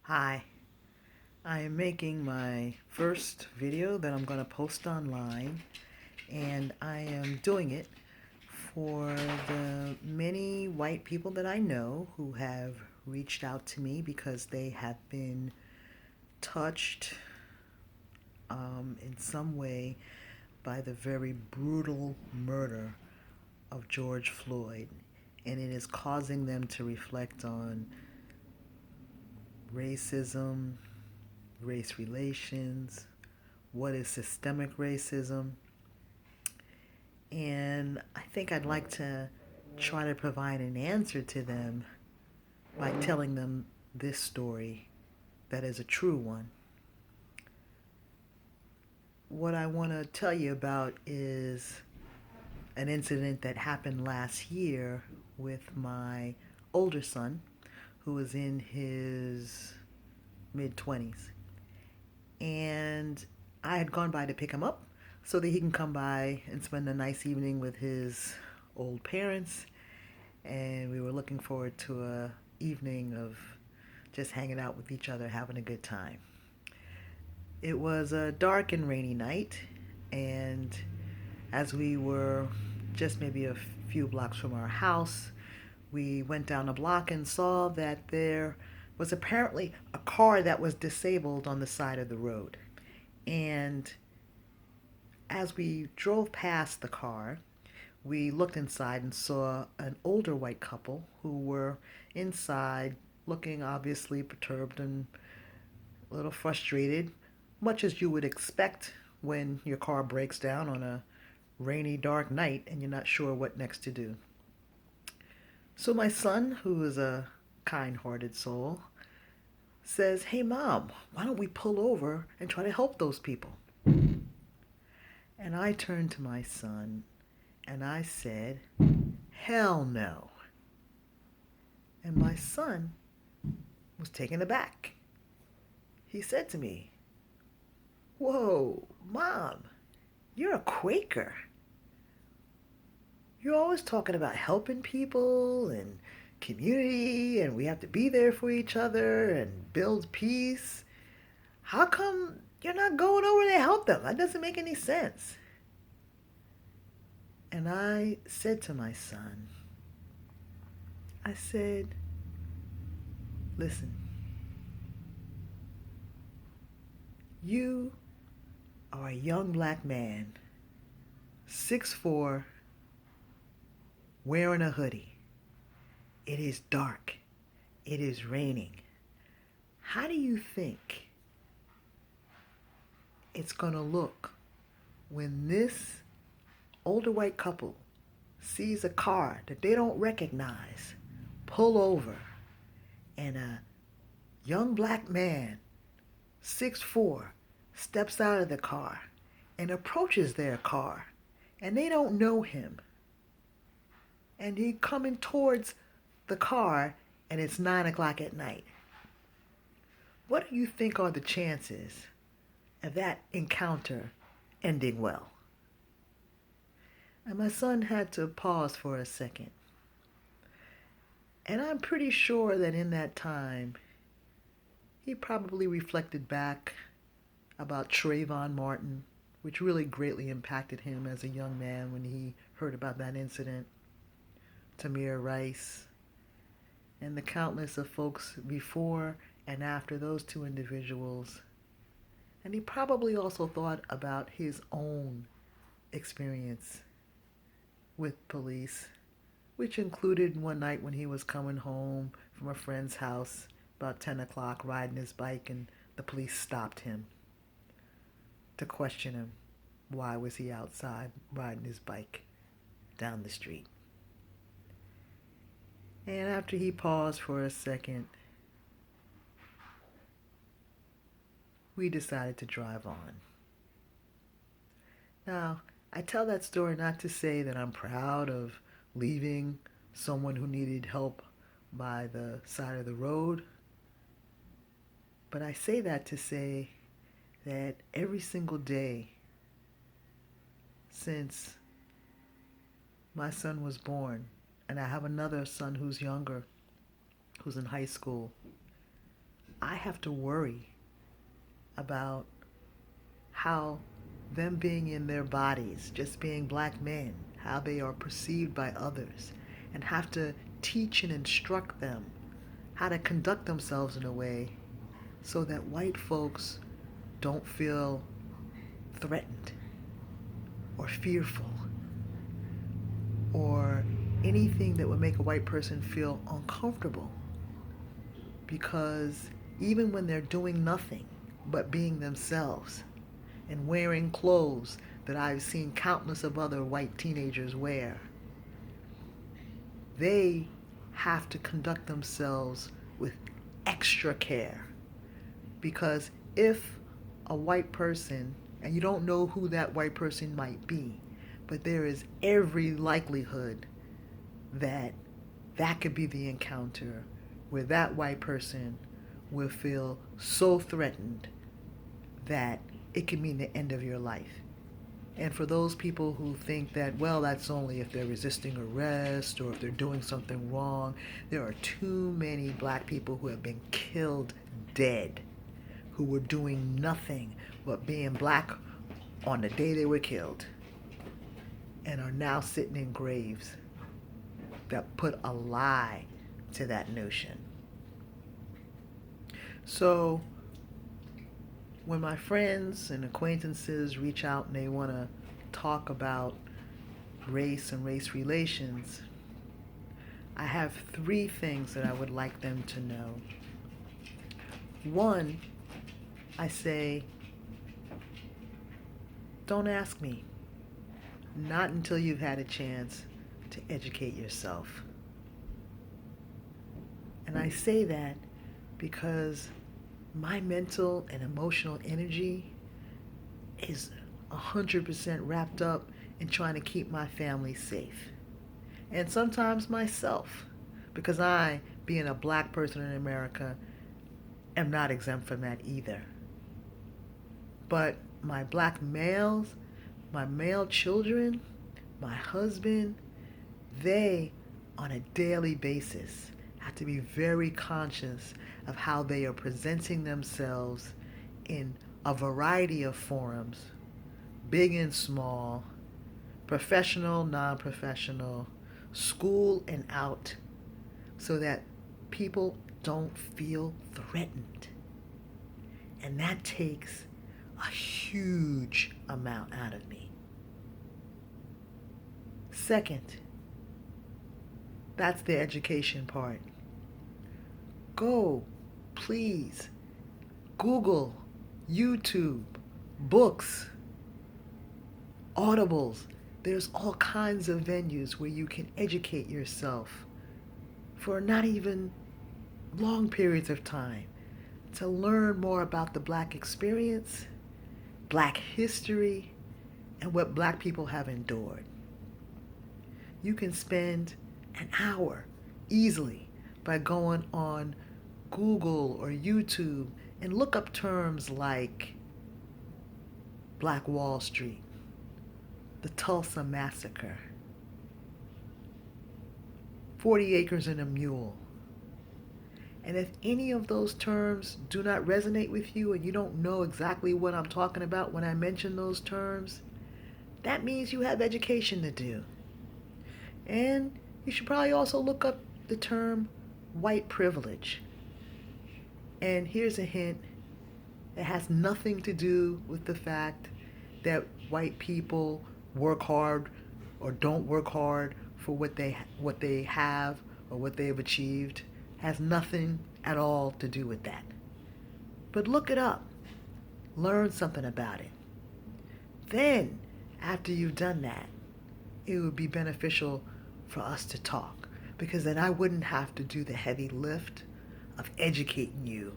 Hi, I am making my first video that I'm going to post online, and I am doing it for the many white people that I know who have reached out to me because they have been touched in some way by the very brutal murder of George Floyd, and it is causing them to reflect on racism, race relations, what is systemic racism, and I think I'd like to try to provide an answer to them by telling them this story that is a true one. What I want to tell you about is an incident that happened last year with my older son, who was in his mid 20s. And I had gone by to pick him up so that he can come by and spend a nice evening with his old parents. And we were looking forward to a evening of just hanging out with each other, having a good time. It was a dark and rainy night, and as we were just maybe a few blocks from our house, we went down a block and saw that there was apparently a car that was disabled on the side of the road. And as we drove past the car, we looked inside and saw an older white couple who were inside looking obviously perturbed and a little frustrated, much as you would expect when your car breaks down on a rainy, dark night and you're not sure what next to do. So my son, who is a kind hearted soul, says, "Hey, Mom, why don't we pull over and try to help those people?" And I turned to my son and I said, "Hell no." And my son was taken aback. He said to me, "Whoa, Mom, you're a Quaker. You're always talking about helping people and community, and we have to be there for each other and build peace. How come you're not going over to help them? That doesn't make any sense." And I said to my son, I said, "Listen, you are a young black man, 6'4", wearing a hoodie. It is dark. It is raining. How do you think it's going to look when this older white couple sees a car that they don't recognize pull over and a young black man, 6'4", steps out of the car and approaches their car and they don't know him and he coming towards the car and it's 9 o'clock at night? What do you think are the chances of that encounter ending well?" And my son had to pause for a second. And I'm pretty sure that in that time, he probably reflected back about Trayvon Martin, which really greatly impacted him as a young man when he heard about that incident, Tamir Rice, and the countless of folks before and after those two individuals. And he probably also thought about his own experience with police, which included one night when he was coming home from a friend's house about 10 o'clock riding his bike, and the police stopped him to question him. Why was he outside riding his bike down the street? And after he paused for a second, we decided to drive on. Now, I tell that story not to say that I'm proud of leaving someone who needed help by the side of the road, but I say that to say that every single day since my son was born, and I have another son who's younger, who's in high school, I have to worry about how them being in their bodies, just being black men, how they are perceived by others, and have to teach and instruct them how to conduct themselves in a way so that white folks don't feel threatened or fearful or anything that would make a white person feel uncomfortable. Because even when they're doing nothing but being themselves and wearing clothes that I've seen countless of other white teenagers wear, they have to conduct themselves with extra care. Because if a white person, and you don't know who that white person might be, but there is every likelihood that that could be the encounter where that white person will feel so threatened that it could mean the end of your life. And for those people who think that, well, that's only if they're resisting arrest or if they're doing something wrong, there are too many black people who have been killed dead, who were doing nothing but being black on the day they were killed, and are now sitting in graves that put a lie to that notion. So when my friends and acquaintances reach out and they want to talk about race and race relations, I have 3 things that I would like them to know. One, I say, don't ask me. Not until you've had a chance to educate yourself. And I say that because my mental and emotional energy is 100% wrapped up in trying to keep my family safe. And sometimes myself, because I, being a black person in America, am not exempt from that either. But my black males, my male children, my husband, they, on a daily basis, have to be very conscious of how they are presenting themselves in a variety of forums, big and small, professional, non-professional, school and out, so that people don't feel threatened. And that takes a huge amount out of me. Second, that's the education part. Go, please, Google, YouTube, books, audibles. There's all kinds of venues where you can educate yourself for not even long periods of time to learn more about the black experience, black history, and what black people have endured. You can spend an hour easily by going on Google or YouTube and look up terms like Black Wall Street, the Tulsa Massacre, 40 Acres and a Mule. And if any of those terms do not resonate with you and you don't know exactly what I'm talking about when I mention those terms, that means you have education to do. And you should probably also look up the term white privilege. And here's a hint: it has nothing to do with the fact that white people work hard or don't work hard for what they have or what they have achieved. It has nothing at all to do with that. But look it up. Learn something about it. Then, after you've done that, it would be beneficial for us to talk, because then I wouldn't have to do the heavy lift of educating you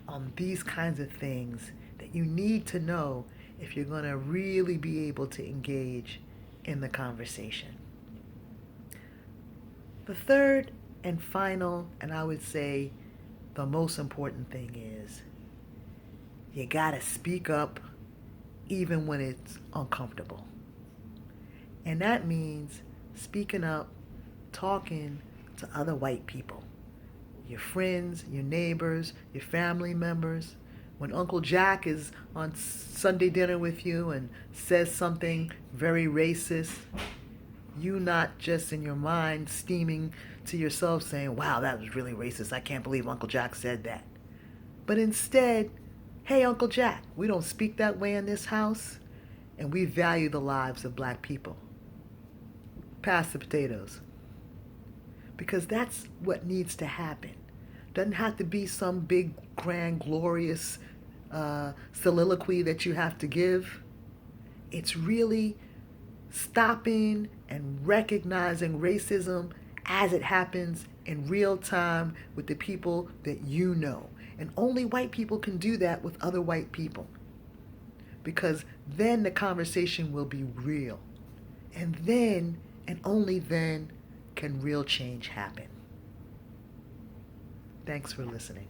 on these kinds of things that you need to know if you're going to really be able to engage in the conversation. The third and final, and I would say the most important thing, is you gotta speak up even when it's uncomfortable. And that means speaking up, talking to other white people, your friends, your neighbors, your family members. When Uncle Jack is on Sunday dinner with you and says something very racist, you not just in your mind steaming to yourself saying, wow, that was really racist. I can't believe Uncle Jack said that. But instead, hey, Uncle Jack, we don't speak that way in this house, and we value the lives of black people. Pass the potatoes. Because that's what needs to happen. Doesn't have to be some big, grand, glorious soliloquy that you have to give. It's really stopping and recognizing racism as it happens in real time with the people that you know. And only white people can do that with other white people. Because then the conversation will be real. And then, and only then, can real change happen. Thanks for listening.